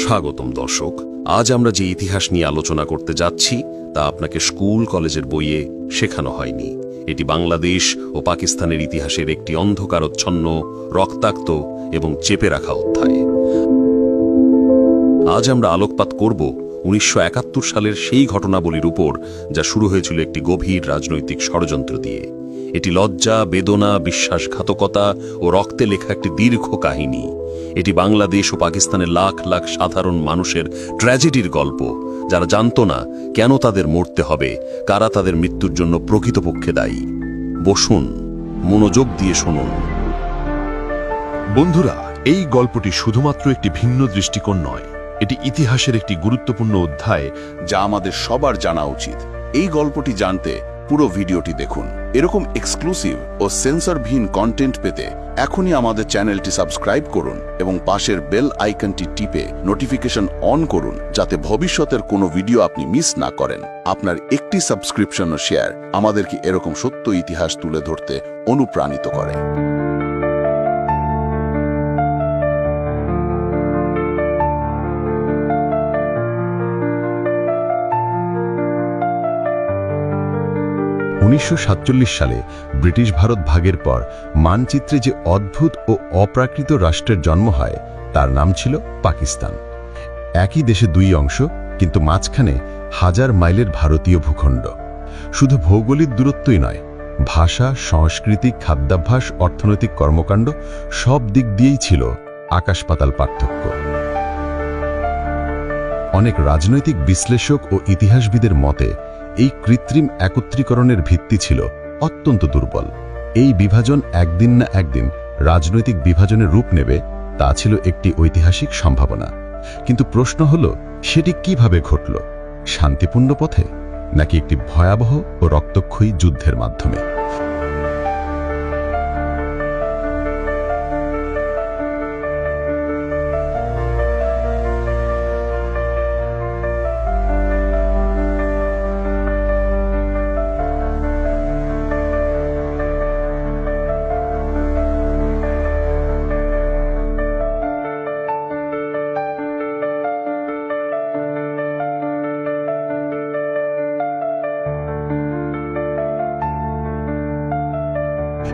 স্বাগতম দর্শক। আজ আমরা যে ইতিহাস নিয়ে আলোচনা করতে যাচ্ছি তা আপনাকে স্কুল কলেজের বইয়ে শেখানো হয়নি। এটি বাংলাদেশ ও পাকিস্তানের ইতিহাসের একটি অন্ধকারচ্ছন্ন, রক্তাক্ত এবং চেপে রাখা অধ্যায়। আজ আমরা আলোকপাত করব 1971 সালের সেই ঘটনাবলীর উপর, যা শুরু হয়েছিল একটি গভীর রাজনৈতিক ষড়যন্ত্র দিয়ে। এটি লজ্জা, বেদনা, বিশ্বাসঘাতকতা ও রক্তে লেখা একটি দীর্ঘ কাহিনী। এটি বাংলাদেশ ও পাকিস্তানের লাখ লাখ সাধারণ মানুষের ট্র্যাজেডির গল্প, যারা জানত না কেন তাদের মরতে হবে, কারা তাদের মৃত্যুর জন্য প্রকৃতপক্ষে দায়ী। বসুন, মনোযোগ দিয়ে শুনুন। বন্ধুরা, এই গল্পটি শুধুমাত্র একটি ভিন্ন দৃষ্টিকোণ নয়, এটি ইতিহাসের একটি গুরুত্বপূর্ণ অধ্যায় যা আমাদের সবার জানা উচিত। এই গল্পটি জানতে পুরো ভিডিওটি দেখুন। এরকম এক্সক্লুসিভ ও সেন্সরবিহীন কন্টেন্ট পেতে এখনই আমাদের চ্যানেলটি সাবস্ক্রাইব করুন এবং পাশের বেল আইকনটি টিপে নোটিফিকেশন অন করুন, যাতে ভবিষ্যতের কোনো ভিডিও আপনি মিস না করেন। আপনার একটি সাবস্ক্রিপশন ও শেয়ার আমাদেরকে এরকম সত্য ইতিহাস তুলে ধরতে অনুপ্রাণিত করে। সালে ব্রিটিশ ভারত ভাগের পর মানচিত্রে যে অদ্ভুত ও অপ্রাকৃত রাষ্ট্রের জন্ম হয় তার নাম ছিল পাকিস্তান। একই দেশে দুই অংশ, কিন্তু মাঝখানে হাজার মাইলের ভারতীয় ভূখণ্ড। শুধু ভৌগোলিক দূরত্বই নয়, ভাষা, সংস্কৃতি, খাদ্যাভ্যাস, অর্থনৈতিক কর্মকাণ্ড সব দিক দিয়েই ছিল আকাশ পাতাল পার্থক্য। অনেক রাজনৈতিক বিশ্লেষক ও ইতিহাসবিদের মতে এই কৃত্রিম একত্রীকরণের ভিত্তি ছিল অত্যন্ত দুর্বল। এই বিভাজন একদিন না একদিন রাজনৈতিক বিভাজনের রূপ নেবে, তা ছিল একটি ঐতিহাসিক সম্ভাবনা। কিন্তু প্রশ্ন হল, সেটি কিভাবে ঘটল? শান্তিপূর্ণ পথে, নাকি একটি ভয়াবহ ও রক্তক্ষয়ী যুদ্ধের মাধ্যমে?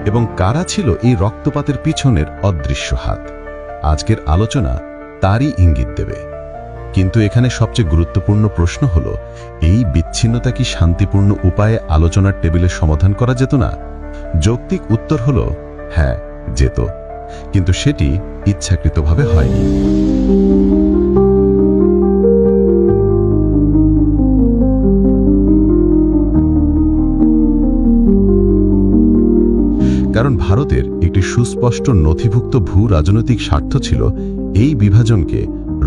এবং কারা ছিল এই রক্তপাতের পিছনের অদৃশ্য হাত? আজকের আলোচনা তারই ইঙ্গিত দেবে। কিন্তু এখানে সবচেয়ে গুরুত্বপূর্ণ প্রশ্ন হল, এই বিচ্ছিন্নতা কি শান্তিপূর্ণ উপায়ে আলোচনার টেবিলে সমাধান করা যেত না? যৌক্তিক উত্তর হল হ্যাঁ, যেত, কিন্তু সেটি ইচ্ছাকৃতভাবে হয়নি। কারণ ভারতের একটি সুস্পষ্ট নথিভুক্ত ভূ রাজনৈতিক স্বার্থ ছিল এই বিভাজনকে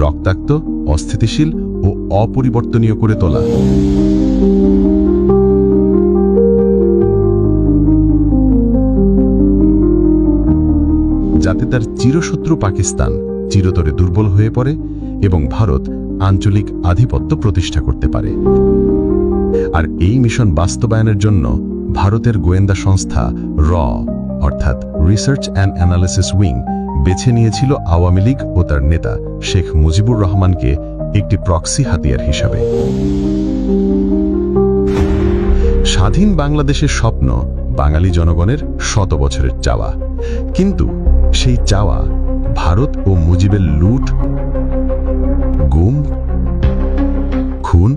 রক্তাক্ত, অস্থিতিশীল ও অপরিবর্তনীয় করে তোলা। যাতে তার চিরশত্রু পাকিস্তান চিরতরে দুর্বল হয়ে পড়ে এবং ভারত আঞ্চলিক আধিপত্য প্রতিষ্ঠা করতে পারে। আর এই মিশন বাস্তবায়নের জন্য ভারতের গোয়েন্দা সংস্থা অর্থাৎ রিসার্চ অ্যান্ড অ্যানালিসিস উইং বেছে নিয়েছিল আওয়ামী লীগ ও তার নেতা শেখ মুজিবুর রহমানকে একটি প্রক্সি হাতিয়ার হিসাবে। স্বাধীন বাংলাদেশের স্বপ্ন বাঙালি জনগণের শত বছরের চাওয়া, কিন্তু সেই চাওয়া ভারত ও মুজিবের লুট, গুম, খুন,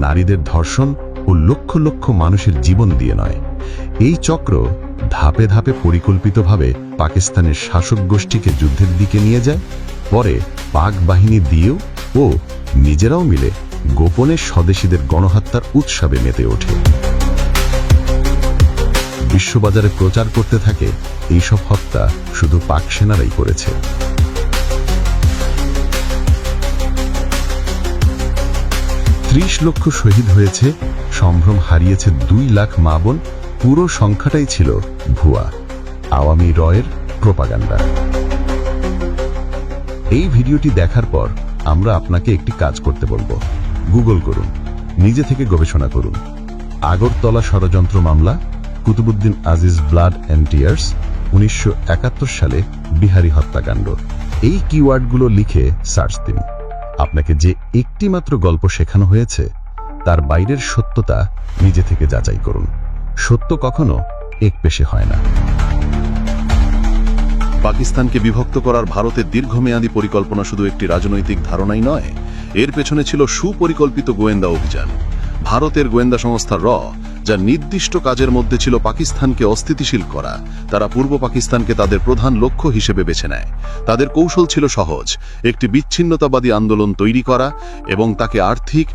নারীদের ধর্ষণ ও লক্ষ লক্ষ মানুষের জীবন দিয়ে নয়। এই চক্র ধাপে ধাপে পরিকল্পিতভাবে পাকিস্তানের শাসক গোষ্ঠীকে যুদ্ধের দিকে নিয়ে যায়, পরে পাক বাহিনী দিয়েও ও নিজেরাও মিলে গোপনে স্বদেশীদের গণহত্যার উৎসবে মেতে ওঠে। বিশ্ববাজারে প্রচার করতে থাকে এইসব হত্যা শুধু পাক সেনারাই করেছে। ত্রিশ লক্ষ শহীদ হয়েছে, সম্ভ্রম হারিয়েছে 2 লাখ মা বোন। পুরো সংখ্যাটাই ছিল ভুয়া, আওয়ামী রয়ের প্রোপাগান্ডা। এই ভিডিওটি দেখার পর আমরা আপনাকে একটি কাজ করতে বলবো। গুগল করুন, নিজে থেকে গবেষণা করুন। আগরতলা ষড়যন্ত্র মামলা, Qutubuddin Aziz blood and tears, 1971 সালে বিহারি হত্যাকাণ্ড। এই কিওয়ার্ডগুলো লিখে সার্চ দিন। আপনাকে যে একটি মাত্র গল্প শেখানো হয়েছে তার বাইরের সত্যতা নিজে থেকে যাচাই করুন। সত্য কখনো একপেশে হয় না। পাকিস্তানকে বিভক্ত করার ভারতের দীর্ঘমেয়াদী পরিকল্পনা শুধু একটি রাজনৈতিক ধারণাই নয়, এর পেছনে ছিল সুপরিকল্পিত গোয়েন্দা অভিযান। ভারতের গোয়েন্দা সংস্থা র, যা নির্দিষ্ট কাজের মধ্যে ছিল পাকিস্তানকে অস্থিতিশীল করা, তারা পূর্ব পাকিস্তানকে তাদের প্রধান লক্ষ্য হিসেবে বেছে নেয়। তাদের কৌশল ছিল সহজ: একটি বিচ্ছিন্নতাবাদী আন্দোলন তৈরি করা এবং তাকে আর্থিক,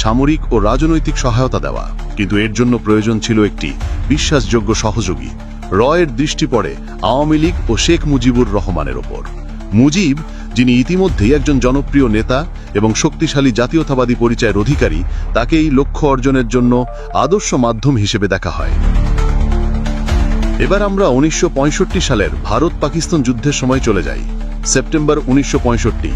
সামরিক ও রাজনৈতিক সহায়তা দেওয়া। কিন্তু এর জন্য প্রয়োজন ছিল একটি বিশ্বাসযোগ্য সহযোগী। রয়ের দৃষ্টি পড়ে আওয়ামী লীগ ও শেখ মুজিবুর রহমানের ওপর। মুজিব, যিনি ইতিমধ্যেই একজন জনপ্রিয় নেতা এবং শক্তিশালী জাতীয়তাবাদী পরিচয়ের অধিকারী, তাকে এই লক্ষ্য অর্জনের জন্য আদর্শ মাধ্যম হিসেবে দেখা হয়। এবার আমরা 1965 সালের ভারত পাকিস্তান যুদ্ধের সময় চলে যাই। সেপ্টেম্বর 1965।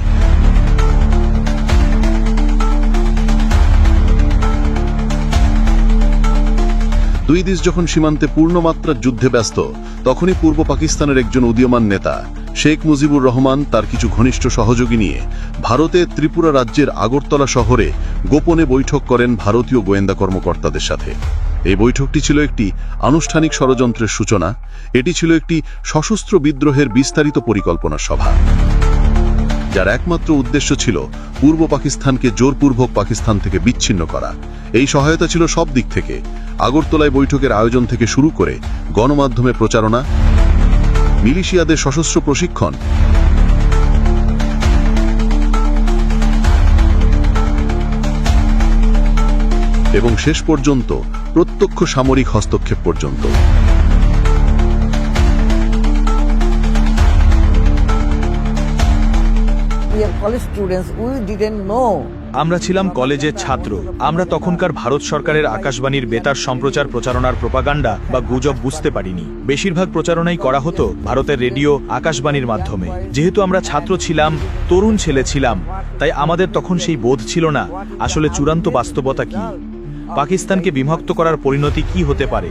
দুই দেশ যখন সীমান্তে পূর্ণমাত্রার যুদ্ধে ব্যস্ত, তখনই পূর্ব পাকিস্তানের একজন উদীয়মান নেতা শেখ মুজিবুর রহমান তার কিছু ঘনিষ্ঠ সহযোগী নিয়ে ভারতের ত্রিপুরা রাজ্যের আগরতলা শহরে গোপনে বৈঠক করেন ভারতীয় গোয়েন্দা কর্মকর্তাদের সাথে। এই বৈঠকটি ছিল একটি আনুষ্ঠানিক ষড়যন্ত্রের সূচনা। এটি ছিল একটি সশস্ত্র বিদ্রোহের বিস্তারিত পরিকল্পনা সভা, যার একমাত্র উদ্দেশ্য ছিল পূর্ব পাকিস্তানকে জোরপূর্বক পাকিস্তান থেকে বিচ্ছিন্ন করা। এই সহায়তা ছিল সব দিক থেকে: আগরতলায় বৈঠকের আয়োজন থেকে শুরু করে গণমাধ্যমে প্রচারণা, মিলিশিয়াদের সশস্ত্র প্রশিক্ষণ এবং শেষ পর্যন্ত প্রত্যক্ষ সামরিক হস্তক্ষেপ পর্যন্ত। We are college students, we didn't know. আমরা ছিলাম কলেজের ছাত্র। আমরা তখনকার ভারত সরকারের আকাশবাণীর বেতার সম্প্রচার প্রচারণার প্রোপাগান্ডা বা গুজব বুঝতে পারিনি। বেশিরভাগ প্রচারণাই করা হতো ভারতের রেডিও, আকাশবাণীর মাধ্যমে। যেহেতু আমরা ছাত্র ছিলাম, তরুণ ছেলে ছিলাম, তাই আমাদের তখন সেই বোধ ছিল না আসলে চূড়ান্ত বাস্তবতা কি, পাকিস্তানকে বিভক্ত করার পরিণতি কি হতে পারে।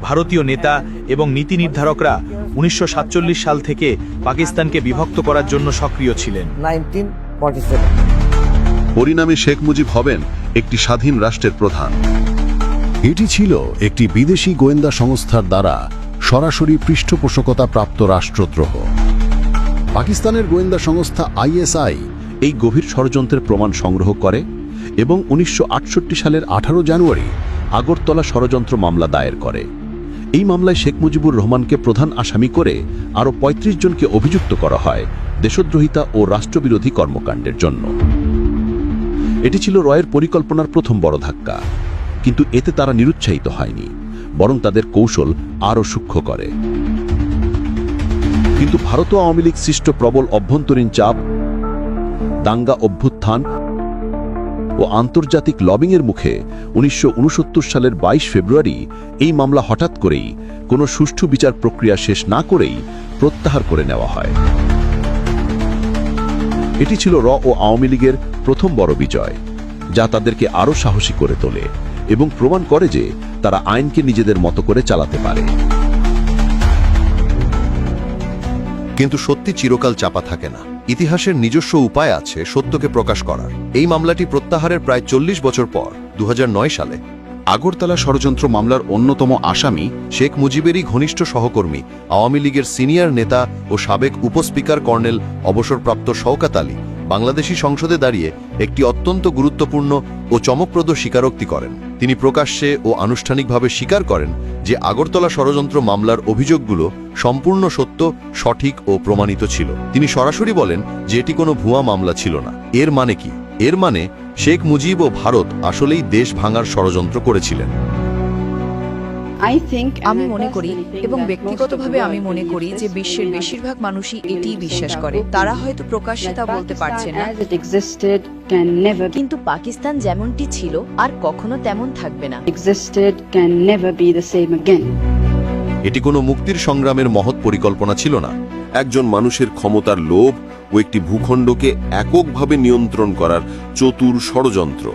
ভারতীয় নেতা এবং নীতি নির্ধারকরা 1947 সাল থেকে পাকিস্তানকে বিভক্ত করার জন্য সক্রিয় ছিলেন। 1947 পরিণামে শেখ মুজিব হবেন একটি স্বাধীন রাষ্ট্রের প্রধান। এটি ছিল একটি বিদেশি গোয়েন্দা সংস্থার দ্বারা সরাসরি পৃষ্ঠপোষকতা প্রাপ্ত রাষ্ট্রদ্রোহ। পাকিস্তানের গোয়েন্দা সংস্থা আইএসআই এই গভীর ষড়যন্ত্রের প্রমাণ সংগ্রহ করে এবং 1968 সালের 18 জানুয়ারি আগরতলা ষড়যন্ত্র মামলা দায়ের করে। এই মামলায় শেখ মুজিবুর রহমানকে প্রধান আসামি করে আরও 35 জনকে অভিযুক্ত করা হয় দেশদ্রোহিতা ও রাষ্ট্রবিরোধী কর্মকাণ্ডের জন্য। এটি ছিল রয়ের পরিকল্পনার প্রথম বড় ধাক্কা, কিন্তু এতে তারা নিরুৎসাহিত হয়নি, বরং তাদের কৌশল আরও সূক্ষ্ম করে। কিন্তু ভারত ও আওয়ামী লীগ সৃষ্ট প্রবল অভ্যন্তরীণ চাপ, দাঙ্গা অভ্যুত্থান ও আন্তর্জাতিক লবিংয়ের মুখে 1969 সালের 22 ফেব্রুয়ারি এই মামলা হঠাৎ করেই কোনো সুষ্ঠু বিচার প্রক্রিয়া শেষ না করেই প্রত্যাহার করে নেওয়া হয়। এটি ছিল র ও আওয়ামী লীগের প্রথম বড় বিজয়, যা তাদেরকে আরও সাহসী করে তোলে এবং প্রমাণ করে যে তারা আইনকে নিজেদের মতো করে চালাতে পারে। কিন্তু সত্যি চিরকাল চাপা থাকে না। ইতিহাসের নিজস্ব উপায় আছে সত্যকে প্রকাশ করার। এই মামলাটি প্রত্যাহারের প্রায় 40 বছর পর 2009 সালে আগরতলা ষড়যন্ত্র মামলার অন্যতম আসামি শেখ মুজিবেরই ঘনিষ্ঠ সহকর্মী, আওয়ামী লীগের সিনিয়র নেতা ও সাবেক উপস্পিকার কর্নেল অবসরপ্রাপ্ত শওকত আলী বাংলাদেশি সংসদে দাঁড়িয়ে একটি অত্যন্ত গুরুত্বপূর্ণ ও চমকপ্রদ স্বীকারোক্তি করেন। তিনি প্রকাশ্যে ও আনুষ্ঠানিকভাবে স্বীকার করেন যে আগরতলা ষড়যন্ত্র মামলার অভিযোগগুলো সম্পূর্ণ সত্য, সঠিক ও প্রমাণিত ছিল। তিনি সরাসরি বলেন যে এটি কোনো ভুয়া মামলা ছিল না। এর মানে কি? এর মানে শেখ মুজিব ও ভারত আসলেই দেশ ভাঙার ষড়যন্ত্র করেছিলেন। আমি মনে করি এবং ব্যক্তিগতভাবে আমি মনে করি যে বিশ্বের বেশিরভাগ মানুষই এটিই বিশ্বাস করে। তারা হয়তো প্রকাশ্যে তা বলতে পারছে না, কিন্তু পাকিস্তান যেমনটি ছিল আর কখনো তেমন থাকবে না। এটি কোনো মুক্তির সংগ্রামের মহৎ পরিকল্পনা ছিল না। একজন মানুষের ক্ষমতার লোভ ও একটি ভূখণ্ডকে এককভাবে নিয়ন্ত্রণ করার চতুর ষড়যন্ত্র।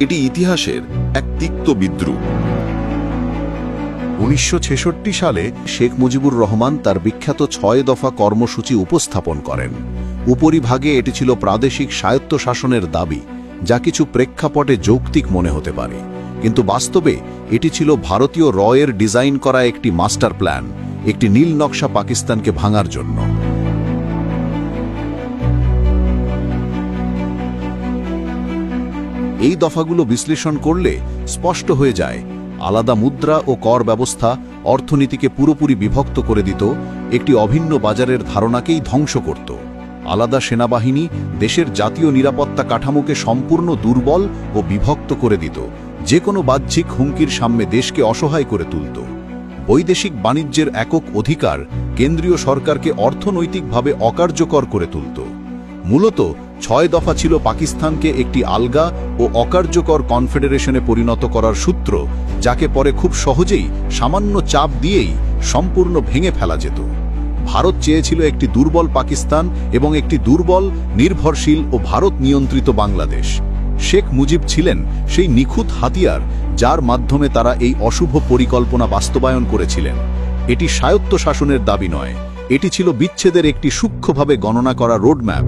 এটি ইতিহাসের এক তিক্ত বিদ্রূপ। 1966 সালে শেখ মুজিবুর রহমান তার বিখ্যাত 6 দফা কর্মসূচি উপস্থাপন করেন। উপরিভাগে এটি ছিল প্রাদেশিক স্বায়ত্তশাসনের দাবি, যা কিছু প্রেক্ষাপটে যৌক্তিক মনে হতে পারে, কিন্তু বাস্তবে এটি ছিল ভারতীয় রয়ের ডিজাইন করা একটি মাস্টার প্ল্যান, একটি নীল নকশা পাকিস্তানকে ভাঙার জন্য। এই দফাগুলো বিশ্লেষণ করলে স্পষ্ট হয়ে যায়, আলাদা মুদ্রা ও কর ব্যবস্থা অর্থনীতিকে পুরোপুরি বিভক্ত করে দিত, একটি অভিন্ন বাজারের ধারণাকেই ধ্বংস করত। আলাদা সেনাবাহিনী দেশের জাতীয় নিরাপত্তা কাঠামোকে সম্পূর্ণ দুর্বল ও বিভক্ত করে দিত, যে কোনো বাহ্যিক হুমকির সামনে দেশকে অসহায় করে তুলত। বৈদেশিক বাণিজ্যের একক অধিকার কেন্দ্রীয় সরকারকে অর্থনৈতিকভাবে অকার্যকর করে তুলত। মূলত 6 দফা ছিল পাকিস্তানকে একটি আলগা ও অকার্যকর কনফেডারেশনে পরিণত করার সূত্র, যাকে পরে খুব সহজেই সামান্য চাপ দিয়েই সম্পূর্ণ ভেঙে ফেলা যেত। ভারত চেয়েছিল একটি দুর্বল পাকিস্তান এবং একটি দুর্বল, নির্ভরশীল ও ভারত নিয়ন্ত্রিত বাংলাদেশ। শেখ মুজিব ছিলেন সেই নিখুঁত হাতিয়ার, যার মাধ্যমে তারা এই অশুভ পরিকল্পনা বাস্তবায়ন করেছিলেন। এটি স্বায়ত্তশাসনের দাবি নয়, এটি ছিল বিচ্ছেদের একটি সূক্ষ্মভাবে গণনা করা রোডম্যাপ।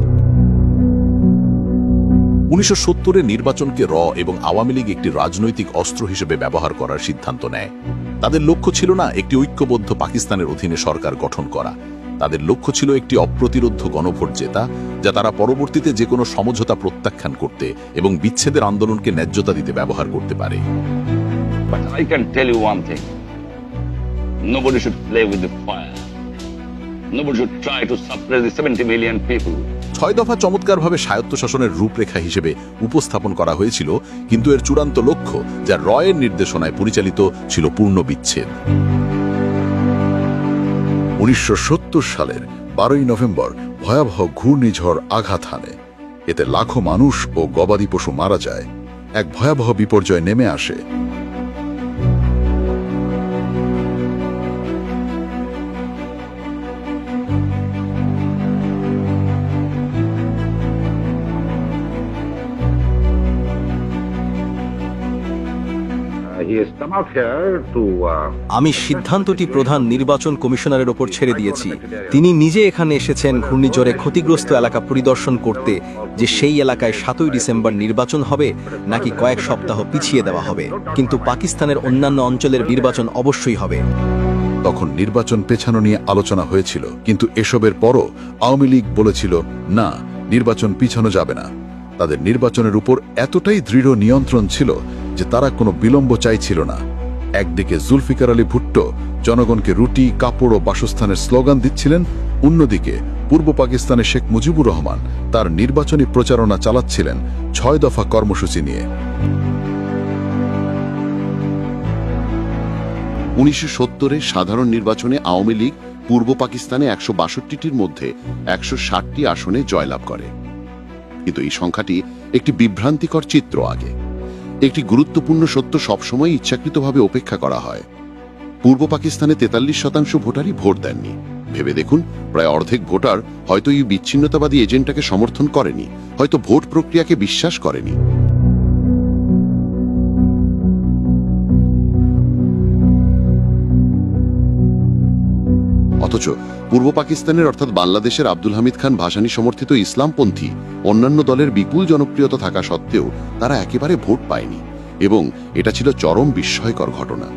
1970-এর নির্বাচনকে র এবং আওয়ামী লীগ একটি রাজনৈতিক অস্ত্র হিসেবে ব্যবহার করার সিদ্ধান্ত নেয়। তাদের লক্ষ্য ছিল না একটি ঐক্যবদ্ধ পাকিস্তানের অধীনে সরকার গঠন করা, তাদের লক্ষ্য ছিল একটি অপ্রতিরোধ্য গণভোট জেতা, যা তারা পরবর্তীতে যে কোনো সমঝোতা প্রত্যাখ্যান করতে এবং বিচ্ছেদের আন্দোলনকে ন্যায্যতা দিতে ব্যবহার করতে পারে। But I can tell you one thing. Nobody should play with the fire. Nobody should try to suppress the 70 million people. 6 দফা চমৎকারভাবে স্বায়ত্তশাসনের রূপরেখা হিসেবে উপস্থাপন করা হয়েছিল, কিন্তু এর চূড়ান্ত লক্ষ্য, যা রয়ের নির্দেশনায় পরিচালিত, ছিল পূর্ণ বিচ্ছেদ। 1970 সালের 12 নভেম্বর ভয়াবহ ঘূর্ণিঝড় আঘাত হানে। এতে লাখো মানুষ ও গবাদি পশু মারা যায়। এক ভয়াবহ বিপর্যয় নেমে আসে। আমি সিদ্ধান্তটি প্রধান নির্বাচন কমিশনারের ওপর ছেড়ে দিয়েছি। তিনি নিজে এখানে এসেছেন ঘূর্ণিঝড়ে ক্ষতিগ্রস্ত এলাকা পরিদর্শন করতে, যে সেই এলাকায় 7ই ডিসেম্বর নির্বাচন হবে নাকি কয়েক সপ্তাহ পিছিয়ে দেওয়া হবে, কিন্তু পাকিস্তানের অন্যান্য অঞ্চলের নির্বাচন অবশ্যই হবে। তখন নির্বাচন পেছানো নিয়ে আলোচনা হয়েছিল, কিন্তু এসবের পরও আওয়ামী লীগ বলেছিল, না, নির্বাচন পিছানো যাবে না। তাদের নির্বাচনের উপর এতটাই দৃঢ় নিয়ন্ত্রণ ছিল যে তারা কোনো বিলম্ব চাইছিল না। একদিকে জুলফিকার আলী ভুট্টো জনগণকে রুটি, কাপড় ও বাসস্থানের স্লোগান দিচ্ছিলেন, অন্যদিকে পূর্ব পাকিস্তানে শেখ মুজিবুর রহমান তার নির্বাচনী প্রচারণা চালাচ্ছিলেন 6 দফা কর্মসূচি নিয়ে। 1970-এ সাধারণ নির্বাচনে আওয়ামী লীগ পূর্ব পাকিস্তানে 162টির মধ্যে 160টি আসনে জয়লাভ করে, কিন্তু এই সংখ্যাটি একটি বিভ্রান্তিকর চিত্র আগে। একটি গুরুত্বপূর্ণ সত্য সবসময় ইচ্ছাকৃতভাবে উপেক্ষা করা হয়। পূর্ব পাকিস্তানে 43% ভোটারই ভোট দেননি। ভেবে দেখুন, প্রায় অর্ধেক ভোটার হয়তো এই বিচ্ছিন্নতাবাদী এজেন্টটাকে সমর্থন করেনি, হয়তো ভোট প্রক্রিয়াকে বিশ্বাস করেনি। অথচ পূর্ব পাকিস্তানের অর্থাৎ বাংলাদেশের আব্দুল হামিদ খান ভাসানী সমর্থিত ইসলামপন্থী অন্যান্য দলের বিপুল জনপ্রিয়তা থাকা সত্ত্বেও তারা একেবারে ভোট পায়নি, এবং এটা ছিল চরম বিস্ময়কর ঘটনা।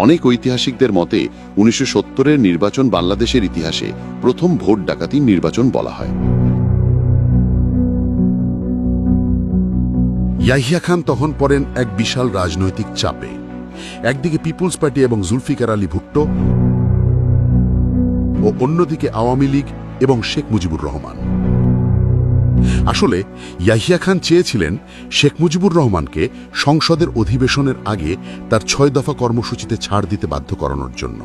অনেক ঐতিহাসিকদের মতে 1970-এর নির্বাচন বাংলাদেশের ইতিহাসে প্রথম ভোট ডাকাতির নির্বাচন বলা হয়। ইয়াহিয়া খান তখন পড়েন এক বিশাল রাজনৈতিক চাপে। একদিকে পিপুলস পার্টি এবং জুলফিকার আলী ভুট্টো, ও অন্যদিকে আওয়ামী লীগ এবং শেখ মুজিবুর রহমান। আসলে ইয়াহিয়া খান চেয়েছিলেন শেখ মুজিবুর রহমানকে সংসদের অধিবেশনের আগে তার 6 দফা কর্মসূচিতে ছাড় দিতে বাধ্য করানোর জন্য।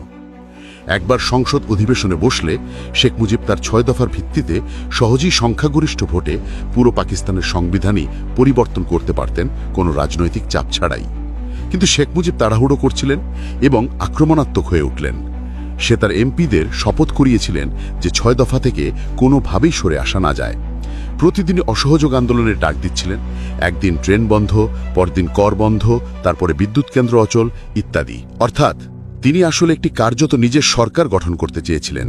একবার সংসদ অধিবেশনে বসলে শেখ মুজিব তার 6 দফার ভিত্তিতে সহজেই সংখ্যাগরিষ্ঠ ভোটে পুরো পাকিস্তানের সংবিধানই পরিবর্তন করতে পারতেন, কোনো রাজনৈতিক চাপ ছাড়াই। কিন্তু শেখ মুজিব তাড়াহুড়ো করছিলেন এবং আক্রমণাত্মক হয়ে উঠলেন। সে তার এমপিদের শপথ করিয়েছিলেন যে 6 দফা থেকে কোনোভাবেই সরে আসা না যায়। প্রতিদিনই অসহযোগ আন্দোলনের ডাক দিচ্ছিলেন। একদিন ট্রেন বন্ধ, পরদিন কর বন্ধ, তারপরে বিদ্যুৎ কেন্দ্র অচল ইত্যাদি। অর্থাৎ তিনি আসলে একটি কার্যত নিজের সরকার গঠন করতে চেয়েছিলেন।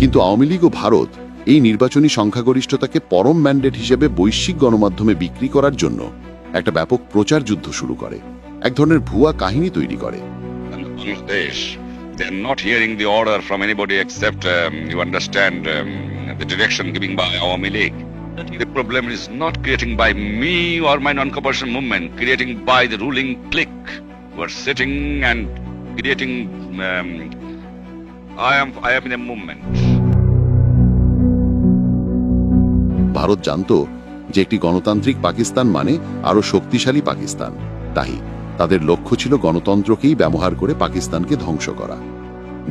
কিন্তু আওয়ামী লীগ ও ভারত এই নির্বাচনী সংখ্যাগরিষ্ঠতাকে পরম ম্যান্ডেট হিসেবে বৈশ্বিক গণমাধ্যমে বিক্রি করার জন্য একটা ব্যাপক প্রচার যুদ্ধ শুরু করে, এক ধরনের ভুয়া কাহিনী তৈরি করে। They are not hearing the order from anybody except, you understand, the direction given by Awami League. The problem is not creating by me or my non-cooperation movement, creating by the ruling clique who are sitting and creating. I am in a movement. Bharat জানত যে একটি গণতান্ত্রিক পাকিস্তান মানে আরো শক্তিশালী পাকিস্তান, তাই তাদের লক্ষ্য ছিল গণতন্ত্রকেই ব্যবহার করে পাকিস্তানকে ধ্বংস করা।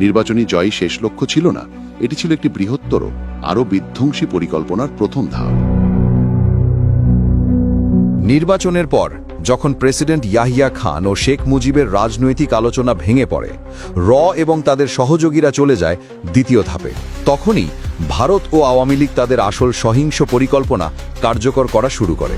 নির্বাচনী জয় শেষ লক্ষ্য ছিল না, এটি ছিল একটি বৃহত্তর আরো বিধ্বংসী পরিকল্পনার প্রথম ধাপ। নির্বাচনের পর যখন প্রেসিডেন্ট ইয়াহিয়া খান ও শেখ মুজিবের রাজনৈতিক আলোচনা ভেঙে পড়ে, র এবং তাদের সহযোগীরা চলে যায় দ্বিতীয় ধাপে, তখনই ভারত ও আওয়ামী লীগ তাদের আসল সহিংস পরিকল্পনা কার্যকর করা শুরু করে।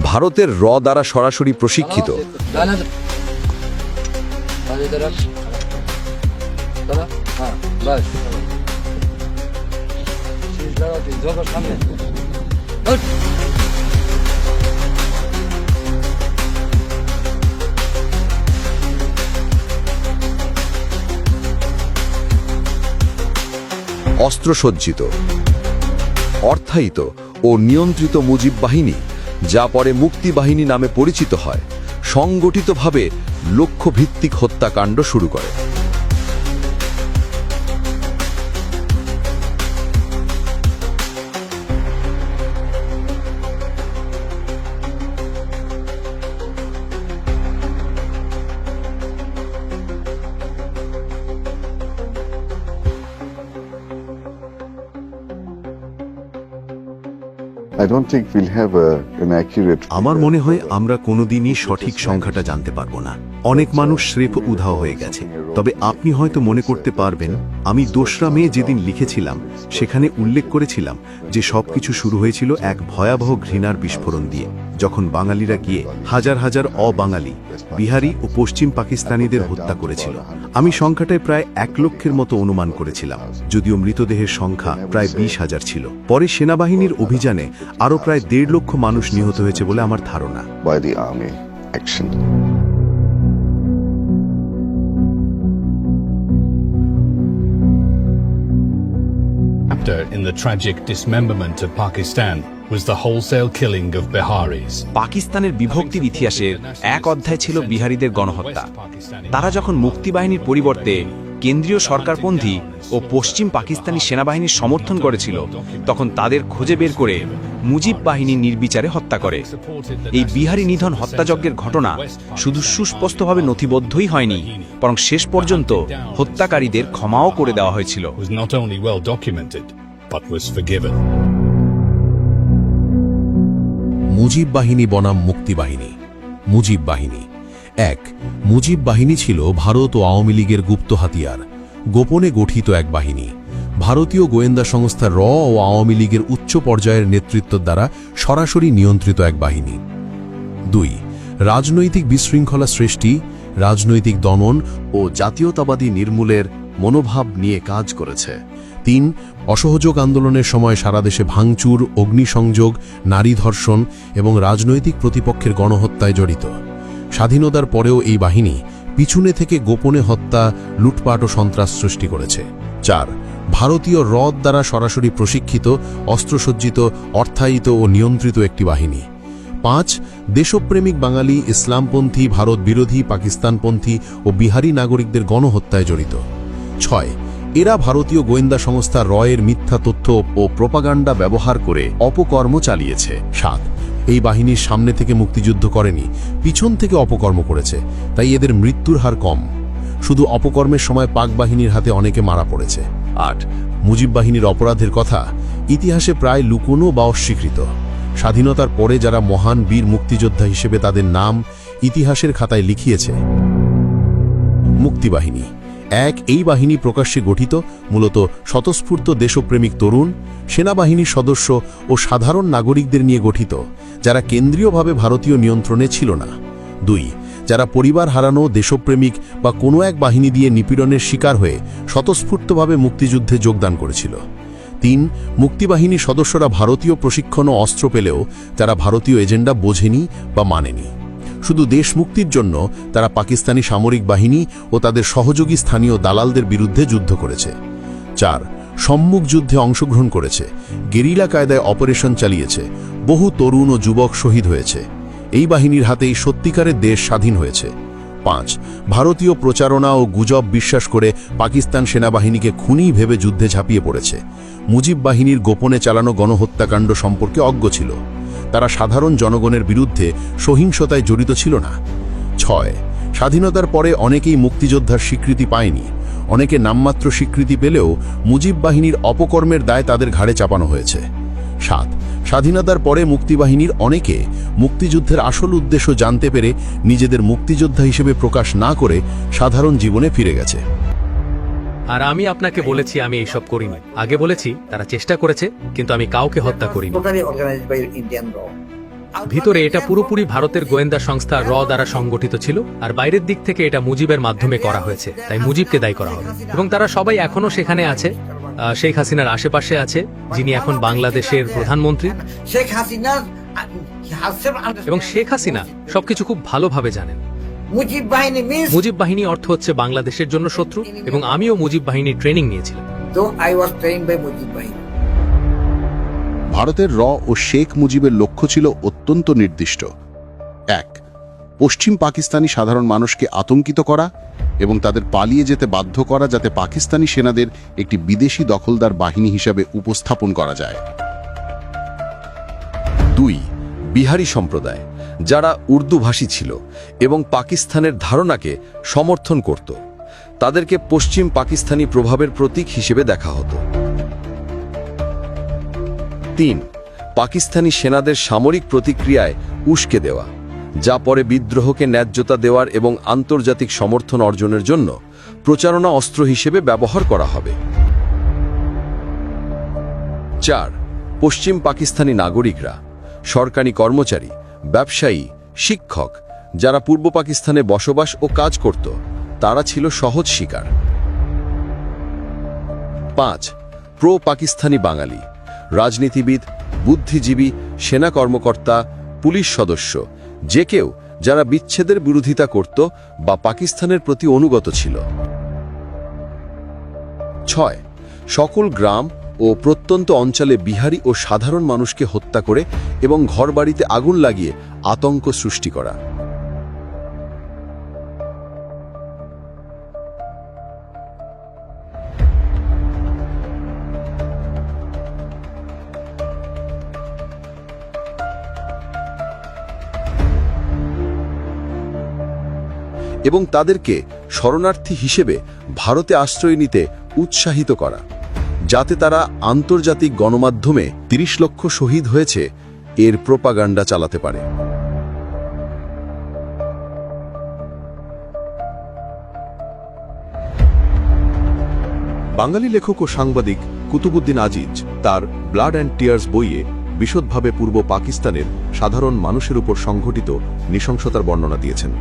ভারতের র দ্বারা সরাসরি প্রশিক্ষিত অস্ত্রসজ্জিত, অর্থায়িত ও নিয়ন্ত্রিত মুজিব বাহিনী, যা পরে মুক্তি বাহিনী নামে পরিচিত হয়, সংগঠিতভাবে লক্ষ্যভিত্তিক হত্যাকাণ্ড শুরু করে। আমার মনে হয় আমরা কোনোদিনই সঠিক সংখ্যাটা জানতে পারবো না। অনেক মানুষ স্রেফ উধাও হয়ে গেছে। তবে আপনি হয়তো মনে করতে পারবেন, আমি 2রা মে যেদিন লিখেছিলাম সেখানে উল্লেখ করেছিলাম যে সবকিছু শুরু হয়েছিল এক ভয়াবহ ঘৃণার বিস্ফোরণ দিয়ে, যখন বাঙালিরা গিয়ে হাজার হাজার অবাঙালি, বিহারি ও পশ্চিম পাকিস্তানিদের হত্যা করেছিল। আমি সংখ্যাটায় প্রায় 1 লক্ষের মতো অনুমান করেছিলাম, যদিও মৃতদেহের সংখ্যা প্রায় 20,000 ছিল। পরে সেনাবাহিনীর অভিযানে আরও প্রায় 1.5 লক্ষ মানুষ নিহত হয়েছে বলে আমার ধারণা। In the tragic dismemberment of Pakistan was the wholesale killing of Biharis. পাকিস্তানের বিভক্তির ইতিহাসের এক অধ্যায় ছিল বিহারিদের গণহত্যা। তারা যখন মুক্তিবাহিনীর পরিবর্তে কেন্দ্রীয় সরকারপন্থী ও পশ্চিম পাকিস্তানি সেনাবাহিনীর সমর্থন করেছিল, তখন তাদের খুঁজে বের করে মুজিব বাহিনী নির্বিচারে হত্যা করে। এই বিহারি নিধন হত্যাযজ্ঞের ঘটনা শুধু সুস্পষ্টভাবে নথিবদ্ধই হয়নি, বরং শেষ পর্যন্ত হত্যাকারীদের ক্ষমাও করে দেওয়া হয়েছিল। মুজিব বাহিনী বনাম মুক্তি বাহিনী। মুজিব বাহিনী মুজিব বাহিনী ছিল ভারত ও আওয়ামী লীগের গুপ্ত হাতিয়ার, গোপনে গঠিত এক বাহিনী। ভারতীয় গোয়েন্দা সংস্থা র ও আওয়ামী লীগের উচ্চ পর্যায়ের নেতৃত্ব দ্বারা সরাসরি নিয়ন্ত্রিত এক বাহিনী। 2. রাজনৈতিক বিশৃঙ্খলা সৃষ্টি, রাজনৈতিক দমন ও জাতীয়তাবাদী নির্মূলের মনোভাব নিয়ে কাজ করেছে। 3. অসহযোগ আন্দোলনের সময় সারা দেশে ভাঙচুর, অগ্নিসংযোগ, নারী ধর্ষণ এবং রাজনৈতিক প্রতিপক্ষের গণহত্যায় জড়িত। স্বাধীনতার পরেও এই বাহিনী পিছনে থেকে গোপনে হত্যা, লুটপাট ও সন্ত্রাস সৃষ্টি করেছে। 4. ভারতীয় র দ্বারা সরাসরি প্রশিক্ষিত, অস্ত্রসজ্জিত, অর্থায়িত ও নিয়ন্ত্রিত একটি বাহিনী। 5. দেশপ্রেমিক বাঙালি, ইসলামপন্থী, ভারত বিরোধী, পাকিস্তানপন্থী ও বিহারি নাগরিকদের গণহত্যায় জড়িত। 6. এরা ভারতীয় গোয়েন্দা সংস্থা র এর মিথ্যা তথ্য ও প্রোপাগান্ডা ব্যবহার করে অপকর্ম চালিয়েছে। 7. এই বাহিনীর সামনে থেকে মুক্তিযুদ্ধ করেনি, পিছন থেকে অপকর্ম করেছে, তাই এদের মৃত্যুর হার কম। শুধু অপকর্মের সময় পাক বাহিনীর হাতে অনেকে মারা পড়েছে। 8. মুজিব বাহিনীর অপরাধের কথা ইতিহাসে প্রায় লুকোনো বা অস্বীকৃত। স্বাধীনতার পরে যারা মহান বীর মুক্তিযোদ্ধা হিসেবে তাদের নাম ইতিহাসের খাতায় লিখিয়েছে। মুক্তিবাহিনী এই বাহিনী প্রকাশ্যে গঠিত মূলত স্বতঃস্ফূর্ত দেশপ্রেমিক তরুণ, সেনাবাহিনীর সদস্য ও সাধারণ নাগরিকদের নিয়ে গঠিত, যারা কেন্দ্রীয়ভাবে ভারতীয় নিয়ন্ত্রণে ছিল না। 2 যারা পরিবার হারানো, দেশপ্রেমিক বা কোনো এক বাহিনী দিয়ে নিপীড়নের শিকার হয়ে স্বতঃস্ফূর্তভাবে মুক্তিযুদ্ধে যোগদান করেছিল। 3 মুক্তিবাহিনীর সদস্যরা ভারতীয় প্রশিক্ষণ ও অস্ত্র পেলেও তারা ভারতীয় এজেন্ডা বোঝেনি বা মানেনি। শুধু দেশ মুক্তির জন্য তারা পাকিস্তানি সামরিক বাহিনী ও তাদের সহযোগী স্থানীয় দালালদের বিরুদ্ধে যুদ্ধ করেছে। 4 সম্মুখ যুদ্ধে অংশগ্রহণ করেছে, গেরিলা কায়দায় অপারেশন চালিয়েছে, বহু তরুণ ও যুবক শহীদ হয়েছে। এই বাহিনীর হাতেই সত্যিকারের দেশ স্বাধীন হয়েছে। 5 ভারতীয় প্রচারণা ও গুজব বিশ্বাস করে পাকিস্তান সেনাবাহিনীকে খুনি ভেবে যুদ্ধে ঝাঁপিয়ে পড়েছে। মুজিব বাহিনীর গোপনে চালানো গণহত্যাকাণ্ড সম্পর্কে অজ্ঞ ছিল। তারা সাধারণ জনগণের বিরুদ্ধে সহিংসতায় জড়িত ছিল না। 6 স্বাধীনতার পরে অনেকেই মুক্তিযোদ্ধার স্বীকৃতি পায়নি। অনেকে নামমাত্র স্বীকৃতি পেলেও মুজিব বাহিনীর অপকর্মের দায় তাদের ঘাড়ে চাপানো হয়েছে। 7 স্বাধীনতার পরে মুক্তিবাহিনীর অনেকে মুক্তিযুদ্ধের আসল উদ্দেশ্য জানতে পেরে নিজেদের মুক্তিযোদ্ধা হিসেবে প্রকাশ না করে সাধারণ জীবনে ফিরে গেছে। আর আমি আপনাকে বলেছি আমি এইসব করিনি। আগে বলেছি তারা চেষ্টা করেছে, কিন্তু আমি কাউকে হত্যা করিনি। Totally organized by Indian law. ভিতরে এটা পুরোপুরি ভারতের গোয়েন্দা সংস্থা র দ্বারা সংগঠিত ছিল, আর বাইরের দিক থেকে এটা মুজিবের মাধ্যমে করা হয়েছে, তাই মুজিবকে দায়ী করা হবে। এবং তারা সবাই এখনো সেখানে আছে, শেখ হাসিনার আশেপাশে আছে, যিনি এখন বাংলাদেশের প্রধানমন্ত্রী। Sheikh Hasina herself এবং শেখ হাসিনা সবকিছু খুব ভালোভাবে জানেন। Mujib Bahini means মুজিব বাহিনী অর্থ হচ্ছে বাংলাদেশের জন্য শত্রু, এবং আমিও মুজিব বাহিনীর ট্রেনিং নিয়েছিলাম। though I was trained by Mujib Bahini. ভারতের র ও শেখ মুজিবের লক্ষ্য ছিল অত্যন্ত নির্দিষ্ট। 1 পশ্চিম পাকিস্তানি সাধারণ মানুষকে আতঙ্কিত করা এবং তাদের পালিয়ে যেতে বাধ্য করা, যাতে পাকিস্তানি সেনাদের একটি বিদেশি দখলদার বাহিনী হিসাবে উপস্থাপন করা যায়। 2 বিহারি সম্প্রদায়, যারা উর্দুভাষী ছিল এবং পাকিস্তানের ধারণাকে সমর্থন করত, তাদেরকে পশ্চিম পাকিস্তানি প্রভাবের প্রতীক হিসেবে দেখা হতো। 3 পাকিস্তানি সেনাদের সামরিক প্রতিক্রিয়ায় উস্কে দেওয়া, যা পরে বিদ্রোহকে ন্যায্যতা দেওয়ার এবং আন্তর্জাতিক সমর্থন অর্জনের জন্য প্রচারণা অস্ত্র হিসেবে ব্যবহার করা হবে। 4 পশ্চিম পাকিস্তানি নাগরিকরা, সরকারি কর্মচারী, ব্যবসায়ী, শিক্ষক, যারা পূর্ব পাকিস্তানে বসবাস ও কাজ করত, তারা ছিল সহজ শিকার। 5 প্রো পাকিস্তানি বাঙালি, রাজনীতিবিদ, বুদ্ধিজীবী, সেনা কর্মকর্তা, পুলিশ সদস্য, যে কেউ যারা বিচ্ছেদের বিরোধিতা করত বা পাকিস্তানের প্রতি অনুগত ছিল। 6 সকল গ্রাম ও প্রত্যন্ত অঞ্চলে বিহারি ও সাধারণ মানুষকে হত্যা করে এবং ঘরবাড়িতে আগুন লাগিয়ে আতঙ্ক সৃষ্টি করা। এবং তাদেরকে শরণার্থী হিসেবে ভারতে আশ্রয় নিতে উৎসাহিত করা, যাতে তারা আন্তর্জাতিক গণমাধ্যমে 30 লক্ষ শহীদ হয়েছে এর প্রোপাগান্ডা চালাতে পারে। বাঙালি লেখক ও সাংবাদিক কুতুবুদ্দিন আজিজ তার ব্লাড অ্যান্ড টিয়ার্স বইয়ে বিশদভাবে পূর্ব পাকিস্তানের সাধারণ মানুষের উপর সংঘটিত নৃশংসতার বর্ণনা দিয়েছেন।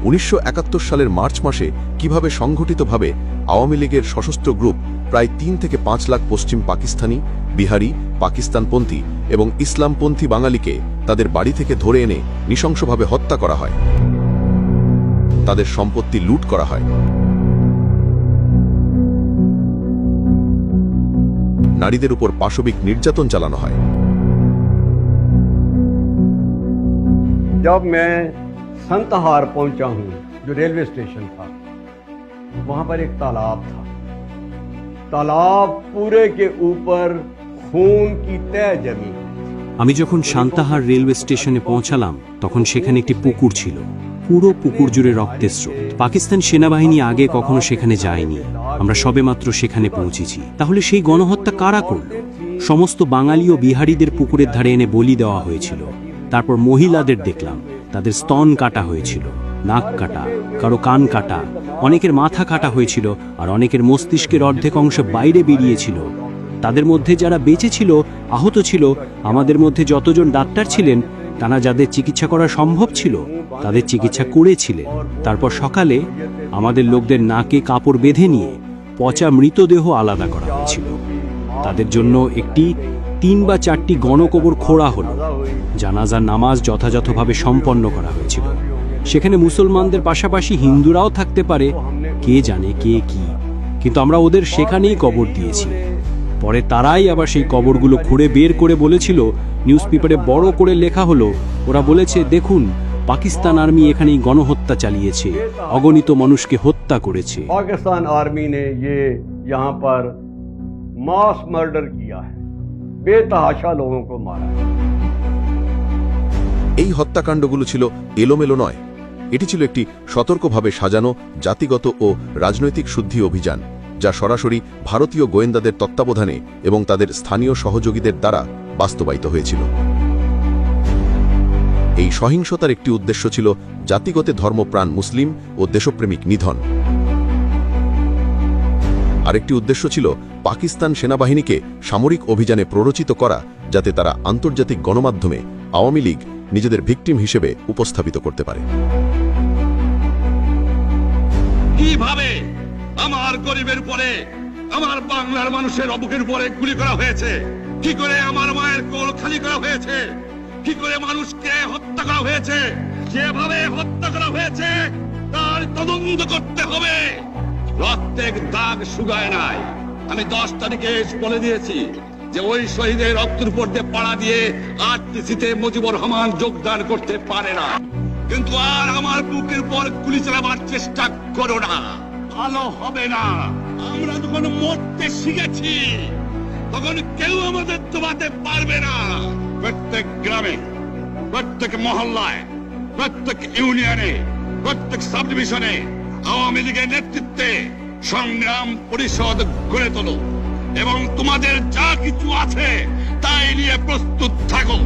1971 সালের মার্চ মাসে কিভাবে সংঘটিতভাবে আওয়ামী লীগের সশস্ত্র গ্রুপ প্রায় 3 থেকে 5 লাখ পশ্চিম পাকিস্তানি, বিহারি, পাকিস্তানপন্থী এবং ইসলামপন্থী বাঙালিকে তাদের বাড়ি থেকে ধরে এনে নৃশংসভাবে হত্যা করা হয়, তাদের সম্পত্তি লুট করা হয়, নারীদের উপর পাশবিক নির্যাতন চালানো হয়। जब मैं संतहार पहुंचा हूं, जो रेलवे स्टेशन था, वहां पर एक तालाब था। तालाब पूरे के ऊपर खून की तह जमी। আমি যখন সান্তাহার রেলওয়ে স্টেশনে পৌঁছালাম, তখন সেখানে একটি পুকুর ছিল, পুরো পুকুর জুড়ে রক্তের স্রোত। পাকিস্তান সেনাবাহিনী আগে কখনো সেখানে যায়নি, আমরা সবেমাত্র সেখানে পৌঁছেছি। তাহলে সেই গণহত্যা কারা করল? সমস্ত বাঙালি ও বিহারিদের পুকুরের ধারে এনে বলি দেওয়া হয়েছিল। তারপর মহিলাদের দেখলাম, তাদের স্তন কাটা হয়েছিল, নাক কাটা, কারো কান কাটা, অনেকের মাথা কাটা হয়েছিল, আর অনেকের মস্তিষ্কের অর্ধেক অংশ বাইরে বেরিয়েছিল। তাদের মধ্যে যারা বেঁচে ছিল, আহত ছিল, আমাদের মধ্যে যতজন ডাক্তার ছিলেন, তারা যাদের চিকিৎসা করা সম্ভব ছিল তাদের চিকিৎসা করেছিলেন। তারপর সকালে আমাদের লোকদের নাকে কাপড় বেঁধে নিয়ে পচা মৃতদেহ আলাদা করা হয়েছিল। তাদের জন্য একটি 3 বা 4টি গণকবর খোঁড়া হলো। জানাজার নামাজ যথাযথভাবে সম্পন্ন করা হয়েছিল। সেখানে মুসলমানদের পাশাপাশি হিন্দুরাও থাকতে পারে, কে জানে কে কি, কিন্তু আমরা ওদের সেখানেই কবর দিয়েছি। পরে তারাই আবার সেই কবরগুলো খুঁড়ে বের করে বলেছিল, নিউজ পেপারে বড় করে লেখা হলো, ওরা বলেছে, দেখুন পাকিস্তান আর্মি এখানেই গণহত্যা চালিয়েছে, অগণিত মানুষকে হত্যা করেছে। पाकिस्तान आर्मी ने ये यहाँ पर मास मर्डर किया है, बेतहाशा लोगों को मारा है। এই হত্যাকাণ্ডগুলো ছিল এলোমেলো নয়, এটি ছিল একটি সতর্কভাবে সাজানো জাতিগত ও রাজনৈতিক শুদ্ধি অভিযান, যা সরাসরি ভারতীয় গোয়েন্দাদের তত্ত্বাবধানে এবং তাদের স্থানীয় সহযোগীদের দ্বারা বাস্তবায়িত হয়েছিল। এই সহিংসতার একটি উদ্দেশ্য ছিল জাতিগত ধর্মপ্রাণ মুসলিম ও দেশপ্রেমিক নিধন। আরেকটি উদ্দেশ্য ছিল পাকিস্তান সেনাবাহিনীকে সামরিক অভিযানে প্ররোচিত করা, যাতে তারা আন্তর্জাতিক গণমাধ্যমে আওয়ামী লীগ নিজেদের ভিকটিম হিসেবে উপস্থাপিত করতে পারে। কিভাবে আমার গরিবের উপরে, আমার বাংলার মানুষের অবুকের উপরে গুলি করা হয়েছে, কি করে আমার মায়ের কোল খালি করা হয়েছে, কি করে মানুষকে হত্যা করা হয়েছে, যেভাবে হত্যা করা হয়েছে তার তদন্ত করতে হবে। রক্তের দাগ শুকায় নাই। আমি 10 তারিখে বলে দিয়েছি যে ওই শহীদের রক্তের উপর দিয়ে পাড়া দিয়ে আরটিসিতে মুজিবুর রহমান যোগদান করতে পারে না। কিন্তু আর আমার বুকের উপর গুলি চালাবার চেষ্টা করো না, ভালো হবে না। আমরা যখন মরতে শিখেছি তখন কেউ আমাদের দবাতে পারবে না। প্রত্যেক গ্রামে, প্রত্যেক মহল্লায়, প্রত্যেক ইউনিয়নে, প্রত্যেক সাব ডিভিশনে আওয়ামী লীগের নেতৃত্বে সংগ্রাম পরিষদ গড়ে তোলো এবং তোমাদের যা কিছু আছে তাই নিয়ে প্রস্তুত থাকো।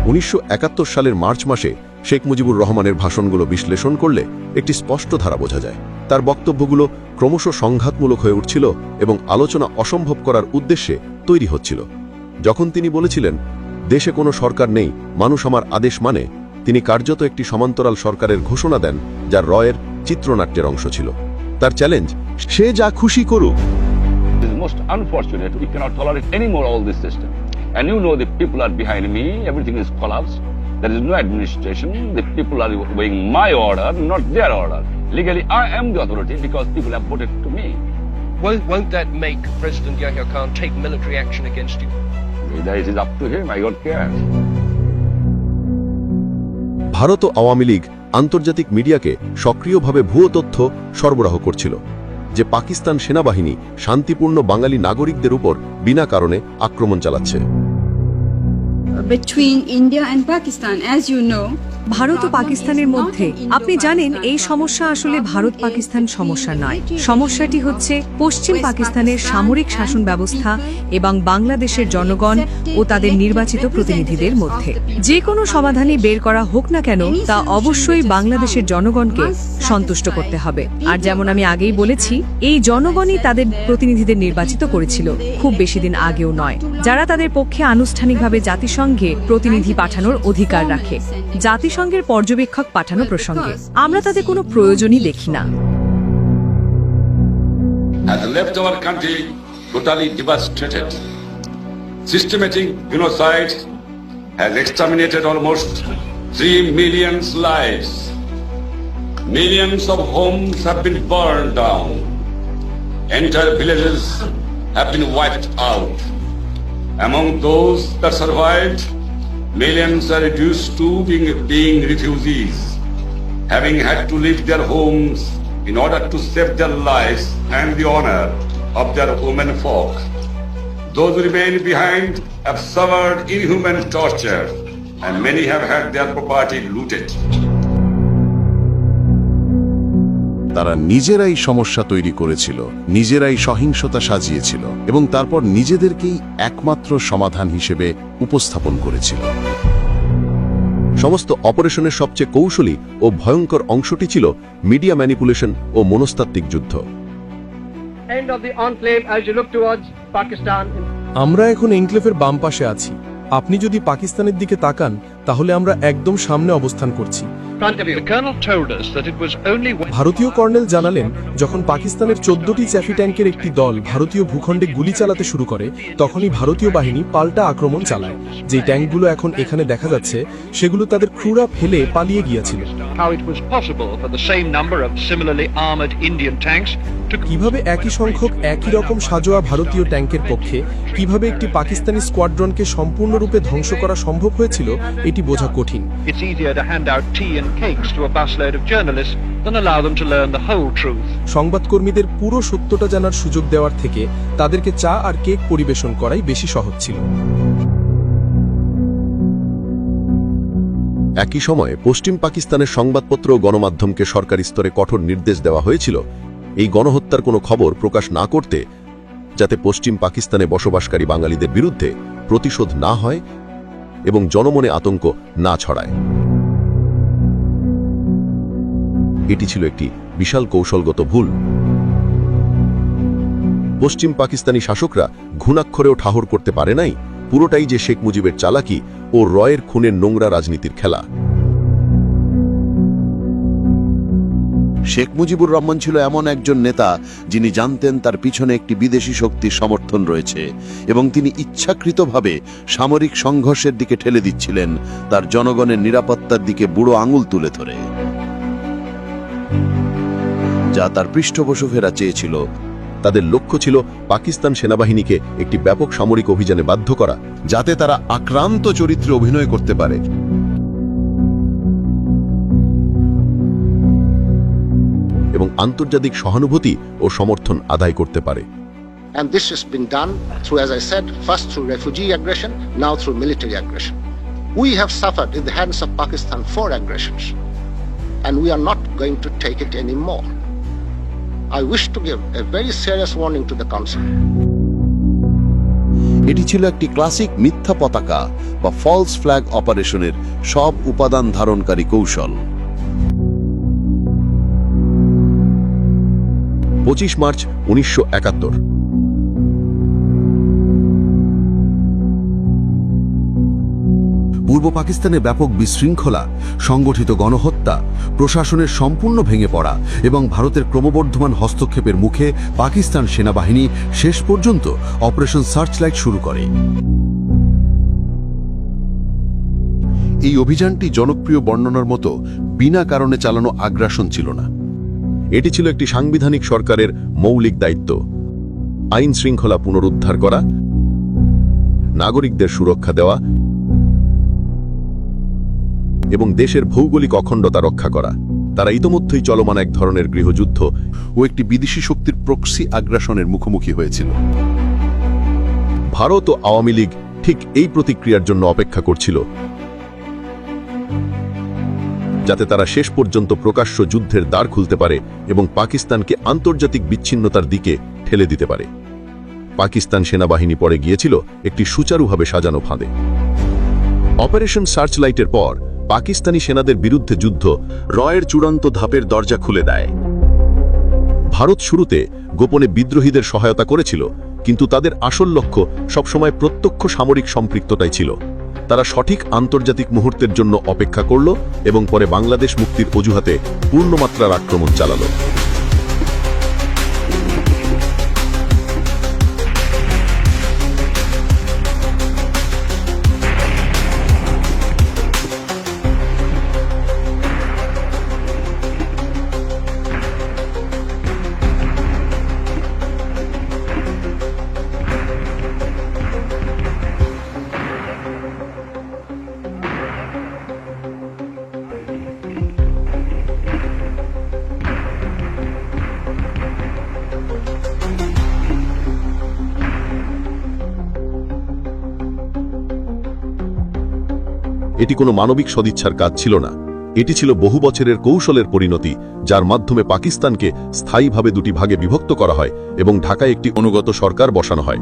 1971 সালের মার্চ মাসে শেখ মুজিবুর রহমানের ভাষণগুলো বিশ্লেষণ করলে একটি স্পষ্ট ধারা বোঝা যায়। তার বক্তব্যগুলো ক্রমশ সংঘাতমূলক হয়ে উঠছিল এবং আলোচনা অসম্ভব করার উদ্দেশ্যে তৈরি হচ্ছিল। যখন তিনি বলেছিলেন, দেশে কোনো সরকার নেই, মানুষ আমার আদেশ মানে, তিনি কার্যত একটি সমান্তরাল সরকারের ঘোষণা দেন, যা রয়ের চিত্রনাট্যের অংশ ছিল। তার চ্যালেঞ্জ, সে যা খুশি করুক। It is most unfortunate. We cannot tolerate anymore all this system. And you know the people are behind me. Everything is collapsed. There is no administration. The people are obeying my order, not their order. Legally, I am the authority because people have voted to me. Won't that make President Yahya Khan take military action against you? It is up to him. I don't care. Bharat ও আওয়ামী লীগ আন্তর্জাতিক মিডিয়াকে সক্রিয়ভাবে ভুয়ো তথ্য সরবরাহ করছিল যে পাকিস্তান সেনাবাহিনী শান্তিপূর্ণ বাঙালি নাগরিকদের উপর বিনা কারণে আক্রমণ চালাচ্ছে। Between India and Pakistan, as you know, Bharat ও পাকিস্তানের মধ্যে আপনি জানেন এই সমস্যা আসলে ভারত পাকিস্তান সমস্যা নয়। সমস্যাটি হচ্ছে পশ্চিম পাকিস্তানের সামরিক শাসন ব্যবস্থা এবং বাংলাদেশের জনগণ ও তাদের নির্বাচিত প্রতিনিধিদের মধ্যে। যে কোনো সমাধানই বের করা হোক না কেন, তা অবশ্যই বাংলাদেশের জনগণকে সন্তুষ্ট করতে হবে। আর যেমন আমি আগেই বলেছি, এই জনগণই তাদের প্রতিনিধিদের নির্বাচিত করেছিল, খুব বেশি দিন আগেও নয়, যারা তাদের পক্ষে আনুষ্ঠানিকভাবে জাতিসংঘে প্রতিনিধি পাঠানোর অধিকার রাখে। জাতিসংঘের পর্যবেক্ষক পাঠানো প্রসঙ্গে আমরা তাদের কোনো প্রয়োজনই দেখি না। Has left our country totally devastated. Systematic genocide has exterminated almost 3 million lives. Millions of homes have been burned down. Entire villages have been wiped out. Among those that survived, millions are reduced to being refugees, having had to leave their homes in order to save their lives and the honor of their women folk. Those who remain behind have suffered inhuman torture, and many have had their property looted. তারা নিজেরাই সমস্যা তৈরি করেছিল, নিজেরাই সহিংসতা সাজিয়েছিল এবং তারপর নিজেদেরকেই একমাত্র সমাধান হিসেবে উপস্থাপন করেছিল। সমস্ত অপারেশনের সবচেয়ে কৌশলী ও ভয়ঙ্কর অংশটি ছিল মিডিয়া ম্যানিপুলেশন ও মনস্তাত্ত্বিক যুদ্ধ। End of the enclave as you look towards Pakistan. আমরা এখন এনক্লেভের বাম পাশে আছি। আপনি যদি পাকিস্তানের দিকে তাকান তাহলে আমরা একদম সামনে অবস্থান করছি। The colonel told us that it was only when ভারতীয় কর্নেল জানালেন, যখন পাকিস্তানের 14টি চ্যাফি ট্যাঙ্কের একটি দল ভারতীয় ভূখণ্ডে গুলি চালাতে শুরু করে, তখনই ভারতীয় বাহিনী পাল্টা আক্রমণ চালায়। যে ট্যাঙ্কগুলো এখন এখানে দেখা যাচ্ছে সেগুলো তাদের ক্রুরা ফেলে পালিয়ে গিয়েছিল। how it was possible for the same number of similarly armored Indian tanks to কিভাবে একই সংখ্যক একই রকম সাজোয়া ভারতীয় ট্যাঙ্কের পক্ষে কিভাবে একটি পাকিস্তানি স্কোয়াড্রনকে সম্পূর্ণরূপে ধ্বংস করা সম্ভব হয়েছিল এটি বোঝা কঠিন। It's easier to hand out tea and cakes to a busload of journalists than allow them to learn the whole truth. সংবাদকর্মীদের পুরো সত্যটা জানার সুযোগ দেওয়ার থেকে তাদেরকে চা আর কেক পরিবেশন করাই বেশি সহজ ছিল। একই সময়ে পশ্চিম পাকিস্তানের সংবাদপত্র ও গণমাধ্যমকে সরকারি স্তরে কঠোর নির্দেশ দেওয়া হয়েছিল এই গণহত্যার কোনো খবর প্রকাশ না করতে, যাতে পশ্চিম পাকিস্তানে বসবাসকারী বাঙালিদের বিরুদ্ধে প্রতিশোধ না হয় এবং জনমনে আতঙ্ক না ছড়ায়। এটি ছিল একটি বিশাল কৌশলগত ভুল। পশ্চিম পাকিস্তানি শাসকরা ঘুণাক্ষরেও ঠাহর করতে পারে নাই পুরোটাই যে শেখ মুজিবের চালাকি ও রয়ের খুনের নোংরা রাজনীতির খেলা। শেখ মুজিবুর রহমান ছিল এমন একজন নেতা যিনি জানতেন তার পিছনে একটি বিদেশি শক্তির সমর্থন রয়েছে এবং তিনি ইচ্ছাকৃতভাবে সামরিক সংঘর্ষের দিকে ঠেলে দিচ্ছিলেন, তার জনগণের নিরাপত্তার দিকে বুড়ো আঙুল তুলে ধরে, যা তার পৃষ্ঠপোষকেরা চেয়েছিল। তাদের লক্ষ্য ছিল পাকিস্তান সেনাবাহিনীকে একটি ব্যাপক সামরিক অভিযানে বাধ্য করা, যাতে তারা আক্রান্ত চরিত্রে অভিনয় করতে পারে এবং আন্তর্জাতিক সহানুভূতি ও সমর্থন আদায় করতে পারে। And this has been done through, as I said, first through refugee aggression, now through military aggression. We have suffered in the hands of Pakistan 4 aggressions, and we are not going to take it anymore. I wish to give a very serious warning to the Council. এটি ছিল একটি classic মিথ্যা পতাকা বা false flag অপারেশনের সব উপাদান ধারণকারী কৌশল। 25 মার্চ 1971। পূর্ব পাকিস্তানে ব্যাপক বিশৃঙ্খলা, সংগঠিত গণহত্যা, প্রশাসনের সম্পূর্ণ ভেঙে পড়া এবং ভারতের ক্রমবর্ধমান হস্তক্ষেপের মুখে পাকিস্তান সেনাবাহিনী শেষ পর্যন্ত অপারেশন সার্চলাইট শুরু করে। এই অভিযানটি জনপ্রিয় বর্ণনার মতো বিনা কারণে চালানো আগ্রাসন ছিল না। এটি ছিল একটি সাংবিধানিক সরকারের মৌলিক দায়িত্ব, আইন শৃঙ্খলা পুনরুদ্ধার করা, নাগরিকদের সুরক্ষা দেওয়া এবং দেশের ভৌগোলিক অখণ্ডতা রক্ষা করা। তারা ইতোমধ্যেই চলমান এক ধরনের গৃহযুদ্ধ ও একটি বিদেশি শক্তির প্রক্সি আগ্রাসনের মুখোমুখি হয়েছিল। ভারত ও আওয়ামী লীগ ঠিক এই প্রতিক্রিয়ার জন্য অপেক্ষা করছিল, যাতে তারা শেষ পর্যন্ত প্রকাশ্য যুদ্ধের দ্বার খুলতে পারে এবং পাকিস্তানকে আন্তর্জাতিক বিচ্ছিন্নতার দিকে ঠেলে দিতে পারে। পাকিস্তান সেনাবাহিনী পরে গিয়েছিল একটি সুচারুভাবে সাজানো ফাঁদে। অপারেশন সার্চলাইটের পর পাকিস্তানি সেনাদের বিরুদ্ধে যুদ্ধ রয়ের চূড়ান্ত ধাপের দরজা খুলে দেয়। ভারত শুরুতে গোপনে বিদ্রোহীদের সহায়তা করেছিল, কিন্তু তাদের আসল লক্ষ্য সবসময় প্রত্যক্ষ সামরিক সম্পৃক্ততাই ছিল। তারা সঠিক আন্তর্জাতিক মুহূর্তের জন্য অপেক্ষা করল এবং পরে বাংলাদেশ মুক্তির অজুহাতে পূর্ণমাত্রার আক্রমণ চালালো। এটি কোনো মানবিক সদিচ্ছার কাজ ছিল না, এটি ছিল বহু বছরের কৌশলের পরিণতি, যার মাধ্যমে পাকিস্তানকে স্থায়ীভাবে দুটি ভাগে বিভক্ত করা হয় এবং ঢাকায় একটি অনুগত সরকার বসানো হয়।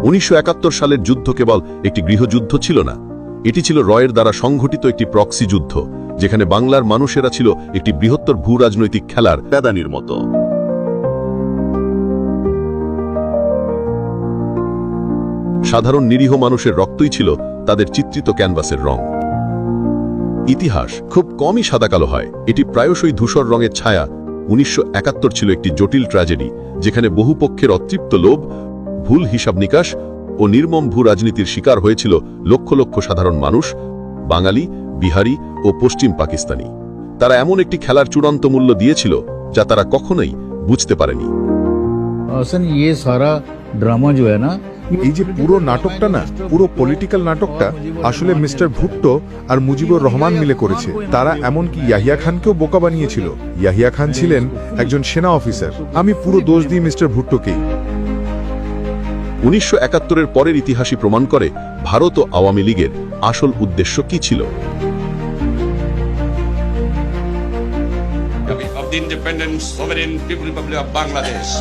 1971 সালের যুদ্ধ কেবল একটি গৃহযুদ্ধ ছিল না, এটি ছিল রয়ের দ্বারা সংঘটিত একটি প্রক্সি যুদ্ধ, যেখানে বাংলার মানুষেরা ছিল একটি বৃহত্তর ভূ রাজনৈতিক খেলার প্যাদানির মতো। সাধারণ নিরীহ মানুষের রক্তই ছিল তাদের চিত্রিত ক্যানভাসের রং। ইতিহাস খুব কমই সাদাকালো হয়, এটি প্রায়শই ধূসর রঙের ছায়া। 1971 ছিল একটি জটিল ট্র্যাজেডি, যেখানে বহু পক্ষের অতৃপ্ত লোভ, ভুল হিসাব নিকাশ ও নির্মম ভূ রাজনীতির শিকার হয়েছিল লক্ষ লক্ষ সাধারণ মানুষ, বাঙালি, বিহারি ও পশ্চিম পাকিস্তানি। তারা এমন একটি খেলার চূড়ান্ত মূল্য দিয়েছিল যা তারা কখনোই বুঝতে পারেনি। এই যে পুরো নাটকটা না, পুরো পলিটিক্যাল নাটকটা আসলে মিস্টার ভুট্টো আর মুজিবুর রহমান মিলে করেছে। তারা এমনকি ইয়াহিয়া খানকেও বোকা বানিয়েছিল। ইয়াহিয়া খান ছিলেন একজন সেনা অফিসার। আমি পুরো দোষ দিই মিস্টার ভুট্টোকেই। 1971-এর পরের ইতিহাসই প্রমাণ করে ভারত ও আওয়ামী লীগের আসল উদ্দেশ্য কি ছিল। Of the independent sovereign people republic of Bangladesh.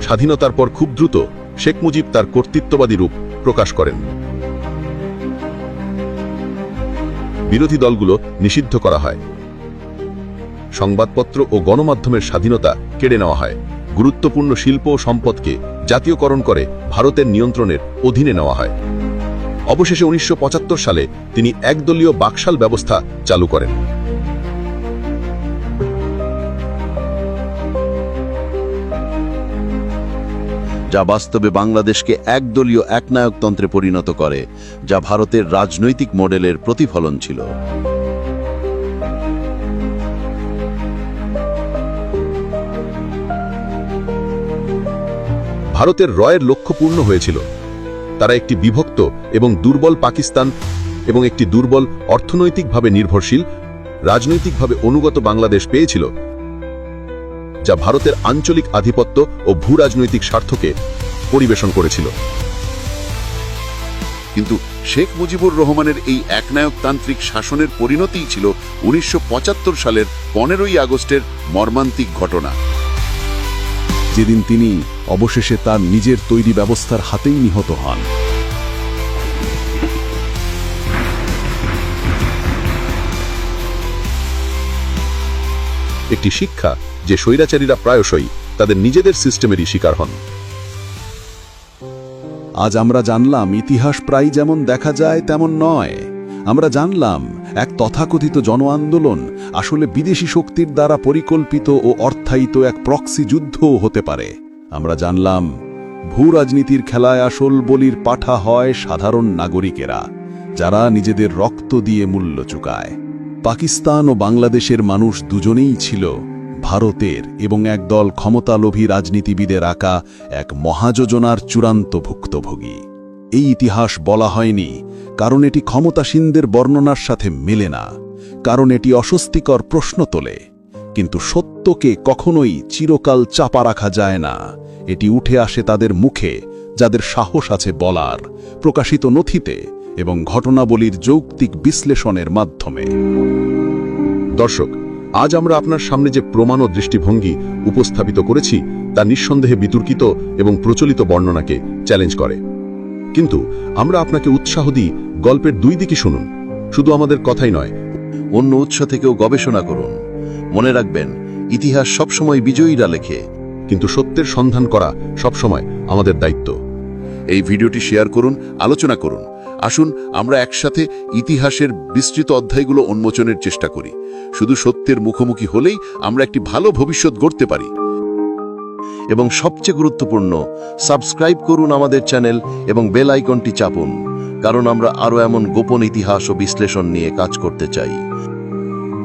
স্বাধীনতার পর খুব দ্রুত শেখ মুজিব তার কর্তৃত্ববাদী রূপ প্রকাশ করেন। বিরোধী দলগুলো নিষিদ্ধ করা হয়, সংবাদপত্র ও গণমাধ্যমের স্বাধীনতা কেড়ে নেওয়া হয়, গুরুত্বপূর্ণ শিল্প ও সম্পদকে জাতীয়করণ করে ভারতের নিয়ন্ত্রণের অধীনে নেওয়া হয়। অবশেষে 1975 সালে তিনি একদলীয় বাকশাল ব্যবস্থা চালু করেন। যা বাস্তবে বাংলাদেশকে একদলীয় একনায়কতন্ত্রে পরিণত করে, যা ভারতের রাজনৈতিক মডেলের প্রতিফলন ছিল। ভারতের রয়ের লক্ষ্য পূর্ণ হয়েছিল। তারা একটি বিভক্ত এবং দুর্বল পাকিস্তান এবং একটি দুর্বল, অর্থনৈতিকভাবে নির্ভরশীল, রাজনৈতিকভাবে অনুগত বাংলাদেশ পেয়েছিল, যা ভারতের আঞ্চলিক আধিপত্য ও ভূ রাজনৈতিক স্বার্থকে পরিবেশন করেছিল। কিন্তু শেখ মুজিবুর রহমানের এই একনায়কতান্ত্রিক শাসনের পরিণতিই ছিল 1975 সালের 15ই আগস্টের মর্মান্তিক ঘটনা, যেদিন তিনি অবশেষে তার নিজের তৈরি ব্যবস্থার হাতেই নিহত হন। একটি শিক্ষা যে স্বৈরাচারীরা প্রায়শই তাদের নিজেদের সিস্টেমেরই শিকার হন। আজ আমরা জানলাম ইতিহাস প্রায় যেমন দেখা যায় তেমন নয়। আমরা জানলাম এক তথাকথিত জন আন্দোলন আসলে বিদেশি শক্তির দ্বারা পরিকল্পিত ও অর্থায়িত এক প্রক্সি যুদ্ধও হতে পারে। আমরা জানলাম ভূ রাজনীতির খেলায় আসল বলির পাঠা হয় সাধারণ নাগরিকেরা, যারা নিজেদের রক্ত দিয়ে মূল্য চুকায়। পাকিস্তান ও বাংলাদেশের মানুষ দুজনেই ছিল ভারতের এবং একদল ক্ষমতালোভী রাজনীতিবিদের আঁকা এক মহাযোজনার চূড়ান্ত ভুক্তভোগী। এই ইতিহাস বলা হয়নি কারণ এটি ক্ষমতাসীনদের বর্ণনার সাথে মেলে না, কারণ এটি অস্বস্তিকর প্রশ্ন তোলে। কিন্তু সত্যকে কখনোই চিরকাল চাপা রাখা যায় না। এটি উঠে আসে তাদের মুখে যাদের সাহস আছে বলার, প্রকাশিত নথিতে এবং ঘটনাবলীর যৌক্তিক বিশ্লেষণের মাধ্যমে। দর্শক, আজ আমরা আপনার সামনে যে প্রমাণ ও দৃষ্টিভঙ্গি উপস্থাপিত করেছি তা নিঃসন্দেহে বিতর্কিত এবং প্রচলিত বর্ণনাকে চ্যালেঞ্জ করে। কিন্তু আমরা আপনাকে উৎসাহ দিই, গল্পের দুই দিকে শুনুন, শুধু আমাদের কথাই নয়, অন্য উৎস থেকেও গবেষণা করুন। মনে রাখবেন, ইতিহাস সবসময় বিজয়ীরা লেখে, কিন্তু সত্যের সন্ধান করা সবসময় আমাদের দায়িত্ব। এই ভিডিওটি শেয়ার করুন, আলোচনা করুন। আসুন আমরা একসাথে ইতিহাসের বিস্তৃত অধ্যায়গুলো উন্মোচনের চেষ্টা করি। শুধু সত্যের মুখোমুখি হলেই আমরা একটি ভালো ভবিষ্যৎ গড়তে পারি। এবং সবচেয়ে গুরুত্বপূর্ণ, সাবস্ক্রাইব করুন আমাদের চ্যানেল এবং বেল আইকনটি চাপুন, কারণ আমরা আরও এমন গোপন ইতিহাস ও বিশ্লেষণ নিয়ে কাজ করতে চাই।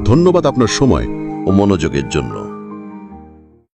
ধন্যবাদ আপনার সময় ও মনোযোগের জন্য।